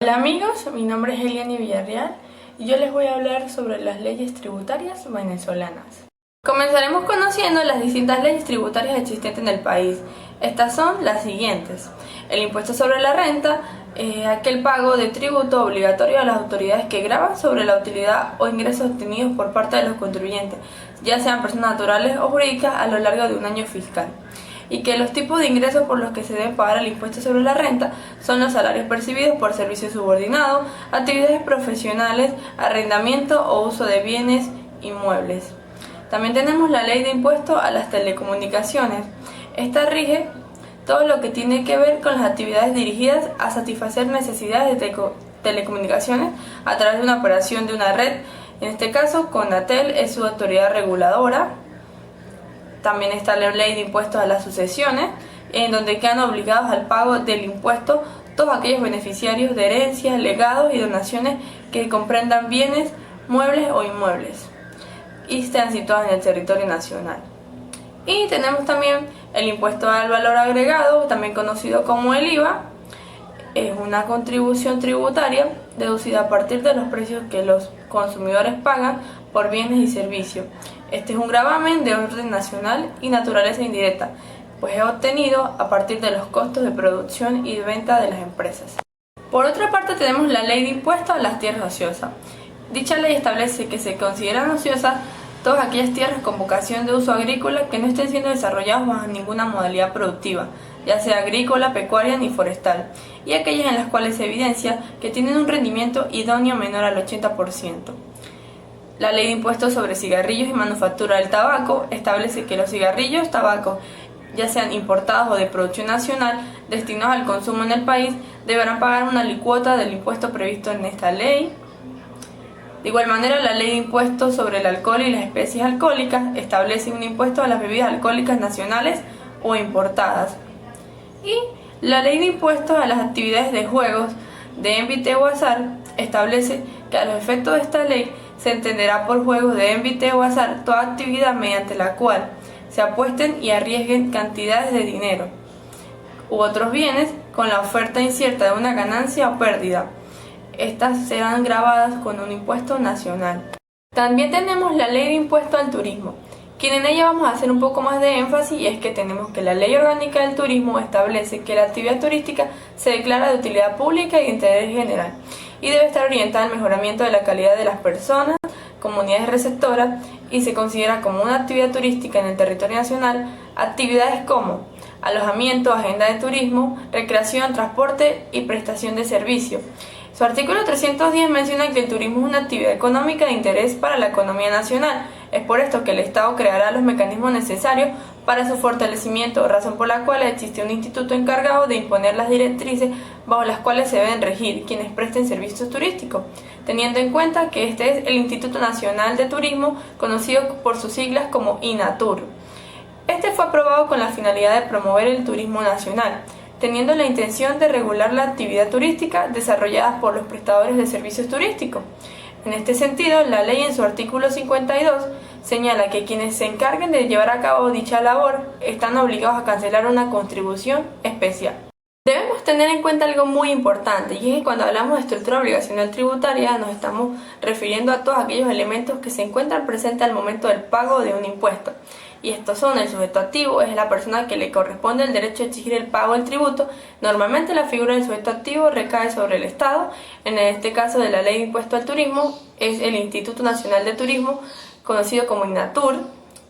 Hola amigos, mi nombre es Eliani Villarreal y yo les voy a hablar sobre las leyes tributarias venezolanas. Comenzaremos conociendo las distintas leyes tributarias existentes en el país. Estas son las siguientes: el impuesto sobre la renta, aquel pago de tributo obligatorio a las autoridades que gravan sobre la utilidad o ingresos obtenidos por parte de los contribuyentes, ya sean personas naturales o jurídicas, a lo largo de un año fiscal. Y que los tipos de ingresos por los que se debe pagar el impuesto sobre la renta son los salarios percibidos por servicios subordinados, actividades profesionales, arrendamiento o uso de bienes inmuebles. También tenemos la ley de impuesto a las telecomunicaciones. Esta rige todo lo que tiene que ver con las actividades dirigidas a satisfacer necesidades de telecomunicaciones a través de una operación de una red. En este caso, Conatel es su autoridad reguladora. También está la ley de impuestos a las sucesiones, en donde quedan obligados al pago del impuesto todos aquellos beneficiarios de herencias, legados y donaciones que comprendan bienes, muebles o inmuebles y estén situados en el territorio nacional. Y tenemos también el impuesto al valor agregado, también conocido como el IVA. Es una contribución tributaria deducida a partir de los precios que los consumidores pagan por bienes y servicios. Este es un gravamen de orden nacional y naturaleza indirecta, pues es obtenido a partir de los costos de producción y de venta de las empresas. Por otra parte, tenemos la ley de impuestos a las tierras ociosas. Dicha ley establece que se consideran ociosas todas aquellas tierras con vocación de uso agrícola que no estén siendo desarrolladas bajo ninguna modalidad productiva, ya sea agrícola, pecuaria ni forestal, y aquellas en las cuales se evidencia que tienen un rendimiento idóneo menor al 80%. La ley de impuestos sobre cigarrillos y manufactura del tabaco establece que los cigarrillos, tabaco, ya sean importados o de producción nacional, destinados al consumo en el país, deberán pagar una alicuota del impuesto previsto en esta ley. De igual manera, la ley de impuestos sobre el alcohol y las especies alcohólicas establece un impuesto a las bebidas alcohólicas nacionales o importadas. Y la ley de impuestos a las actividades de juegos de émbite o azar establece que a los efectos de esta ley se entenderá por juegos de émbite o azar toda actividad mediante la cual se apuesten y arriesguen cantidades de dinero u otros bienes con la oferta incierta de una ganancia o pérdida. Estas serán gravadas con un impuesto nacional. También tenemos la ley de impuesto al turismo, quien en ella vamos a hacer un poco más de énfasis, y es que tenemos que la ley orgánica del turismo establece que la actividad turística se declara de utilidad pública y de interés general y debe estar orientada al mejoramiento de la calidad de las personas, comunidades receptoras, y se considera como una actividad turística en el territorio nacional actividades como alojamiento, agenda de turismo, recreación, transporte y prestación de servicio. Su artículo 310 menciona que el turismo es una actividad económica de interés para la economía nacional. Es por esto que el Estado creará los mecanismos necesarios para su fortalecimiento, razón por la cual existe un instituto encargado de imponer las directrices bajo las cuales se deben regir quienes presten servicios turísticos, teniendo en cuenta que este es el Instituto Nacional de Turismo, conocido por sus siglas como INATUR. Este fue aprobado con la finalidad de promover el turismo nacional, teniendo la intención de regular la actividad turística desarrollada por los prestadores de servicios turísticos. En este sentido, la ley en su artículo 52 señala que quienes se encarguen de llevar a cabo dicha labor están obligados a cancelar una contribución especial. Debemos tener en cuenta algo muy importante, y es que cuando hablamos de estructura obligacional tributaria nos estamos refiriendo a todos aquellos elementos que se encuentran presentes al momento del pago de un impuesto. Y estos son: el sujeto activo, es la persona que le corresponde el derecho a exigir el pago del tributo. Normalmente la figura del sujeto activo recae sobre el Estado. En este caso de la ley de impuesto al turismo es el Instituto Nacional de Turismo, conocido como INATUR.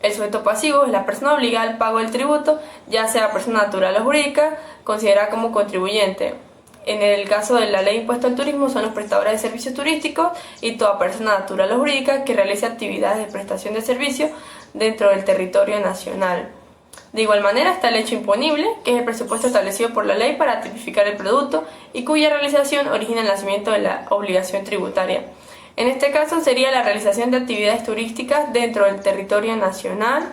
El sujeto pasivo es la persona obligada al pago del tributo, ya sea persona natural o jurídica, considerada como contribuyente. En el caso de la ley de impuesto al turismo son los prestadores de servicios turísticos y toda persona natural o jurídica que realice actividades de prestación de servicios dentro del territorio nacional. De igual manera está el hecho imponible, que es el presupuesto establecido por la ley para tipificar el producto y cuya realización origina el nacimiento de la obligación tributaria. En este caso sería la realización de actividades turísticas dentro del territorio nacional.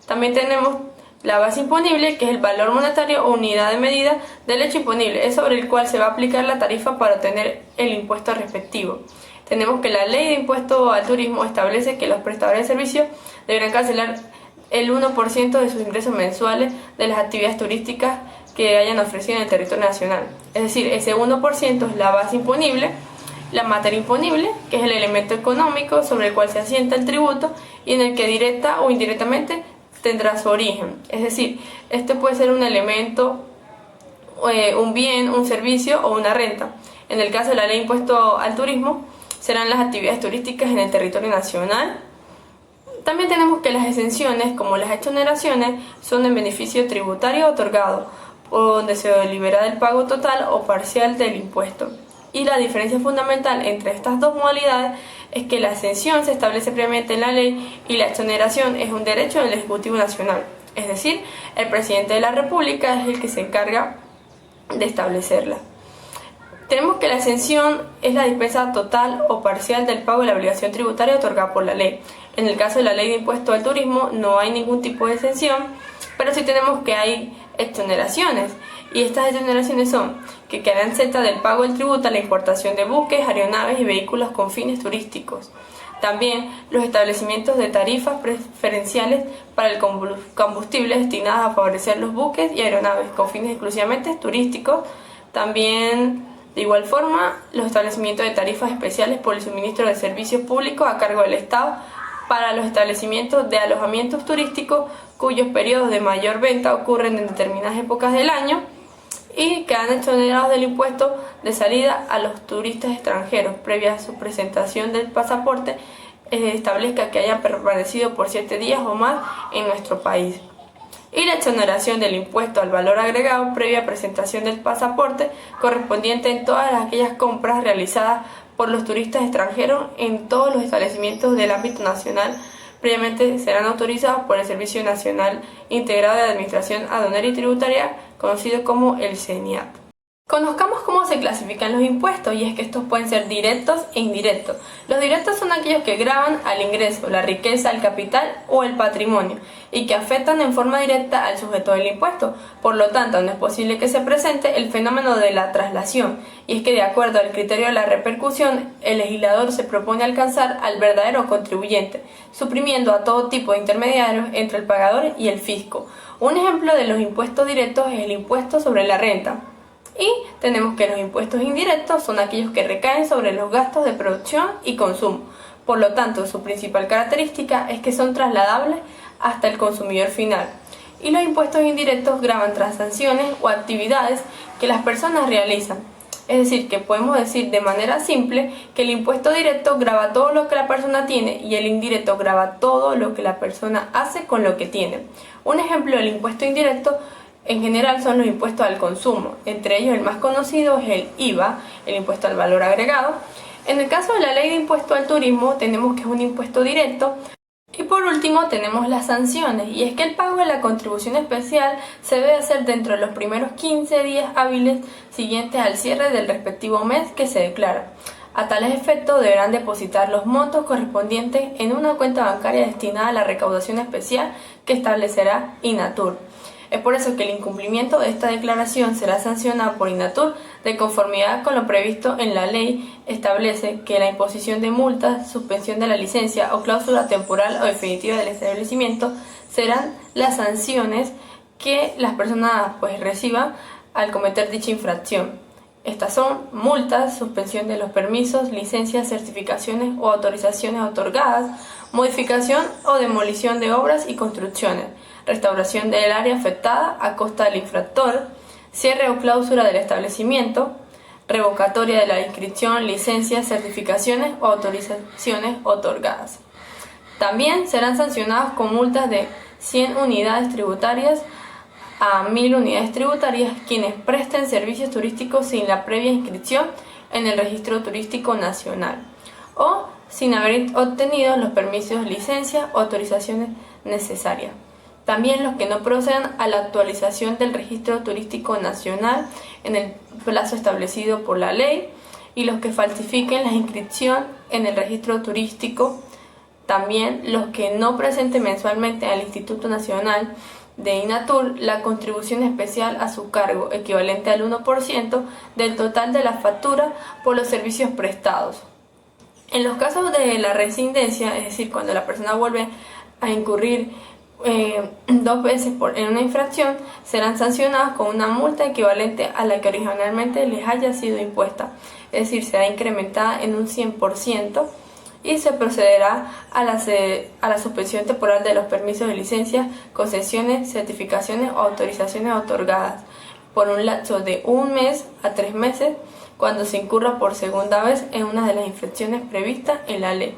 También tenemos la base imponible, que es el valor monetario o unidad de medida del hecho imponible, es sobre el cual se va a aplicar la tarifa para obtener el impuesto respectivo. Tenemos que la ley de impuesto al turismo establece que los prestadores de servicios deberán cancelar el 1% de sus ingresos mensuales de las actividades turísticas que hayan ofrecido en el territorio nacional. Es decir, ese 1% es la base imponible, la materia imponible, que es el elemento económico sobre el cual se asienta el tributo y en el que directa o indirectamente tendrá su origen. Es decir, este puede ser un elemento, un bien, un servicio o una renta. En el caso de la ley de impuesto al turismo, serán las actividades turísticas en el territorio nacional. También tenemos que las exenciones, como las exoneraciones, son en beneficio tributario otorgado, donde se libera del pago total o parcial del impuesto. Y la diferencia fundamental entre estas dos modalidades es que la exención se establece previamente en la ley y la exoneración es un derecho del Ejecutivo Nacional. Es decir, el presidente de la República es el que se encarga de establecerla. Tenemos que la exención es la dispensa total o parcial del pago de la obligación tributaria otorgada por la ley. En el caso de la ley de impuesto al turismo no hay ningún tipo de exención, pero sí tenemos que hay exoneraciones. Y estas exoneraciones son que quedan exentas del pago del tributo a la importación de buques, aeronaves y vehículos con fines turísticos. También los establecimientos de tarifas preferenciales para el combustible destinadas a favorecer los buques y aeronaves con fines exclusivamente turísticos. También, de igual forma, los establecimientos de tarifas especiales por el suministro de servicios públicos a cargo del Estado para los establecimientos de alojamientos turísticos cuyos periodos de mayor venta ocurren en determinadas épocas del año y quedan exonerados del impuesto de salida a los turistas extranjeros previa a su presentación del pasaporte establezca que hayan permanecido por 7 días o más en nuestro país. Y la exoneración del impuesto al valor agregado previa presentación del pasaporte correspondiente en todas aquellas compras realizadas por los turistas extranjeros en todos los establecimientos del ámbito nacional previamente serán autorizados por el Servicio Nacional Integrado de Administración Aduanera y Tributaria, conocido como el CENIAT. Conozcamos cómo se clasifican los impuestos, y es que estos pueden ser directos e indirectos. Los directos son aquellos que gravan al ingreso, la riqueza, el capital o el patrimonio, y que afectan en forma directa al sujeto del impuesto. Por lo tanto, no es posible que se presente el fenómeno de la traslación, y es que de acuerdo al criterio de la repercusión, el legislador se propone alcanzar al verdadero contribuyente, suprimiendo a todo tipo de intermediarios entre el pagador y el fisco. Un ejemplo de los impuestos directos es el impuesto sobre la renta. Y tenemos que los impuestos indirectos son aquellos que recaen sobre los gastos de producción y consumo. Por lo tanto, su principal característica es que son trasladables hasta el consumidor final. Y los impuestos indirectos gravan transacciones o actividades que las personas realizan. Es decir, que podemos decir de manera simple que el impuesto directo grava todo lo que la persona tiene y el indirecto grava todo lo que la persona hace con lo que tiene. Un ejemplo del impuesto indirecto en general son los impuestos al consumo. Entre ellos el más conocido es el IVA, el impuesto al valor agregado. En el caso de la ley de impuesto al turismo tenemos que es un impuesto directo. Y por último tenemos las sanciones, y es que el pago de la contribución especial se debe hacer dentro de los primeros 15 días hábiles siguientes al cierre del respectivo mes que se declara. A tales efectos deberán depositar los montos correspondientes en una cuenta bancaria destinada a la recaudación especial que establecerá INATUR. Es por eso que el incumplimiento de esta declaración será sancionado por INATUR de conformidad con lo previsto en la ley. Establece que la imposición de multas, suspensión de la licencia o cláusula temporal o definitiva del establecimiento serán las sanciones que las personas reciban al cometer dicha infracción. Estas son multas, suspensión de los permisos, licencias, certificaciones o autorizaciones otorgadas, modificación o demolición de obras y construcciones, restauración del área afectada a costa del infractor, cierre o clausura del establecimiento, revocatoria de la inscripción, licencias, certificaciones o autorizaciones otorgadas. También serán sancionados con multas de 100 unidades tributarias a 1000 unidades tributarias quienes presten servicios turísticos sin la previa inscripción en el Registro Turístico Nacional o sin haber obtenido los permisos, licencias o autorizaciones necesarias. También los que no procedan a la actualización del Registro Turístico Nacional en el plazo establecido por la ley y los que falsifiquen la inscripción en el Registro Turístico. También los que no presenten mensualmente al Instituto Nacional de INATUR la contribución especial a su cargo, equivalente al 1% del total de la factura por los servicios prestados. En los casos de la reincidencia, es decir, cuando la persona vuelve a incurrir 2 veces en una infracción, serán sancionados con una multa equivalente a la que originalmente les haya sido impuesta, es decir, será incrementada en un 100%, y se procederá a la suspensión temporal de los permisos de licencias, concesiones, certificaciones o autorizaciones otorgadas por un lapso de 1 mes a 3 meses cuando se incurra por segunda vez en una de las infracciones previstas en la ley.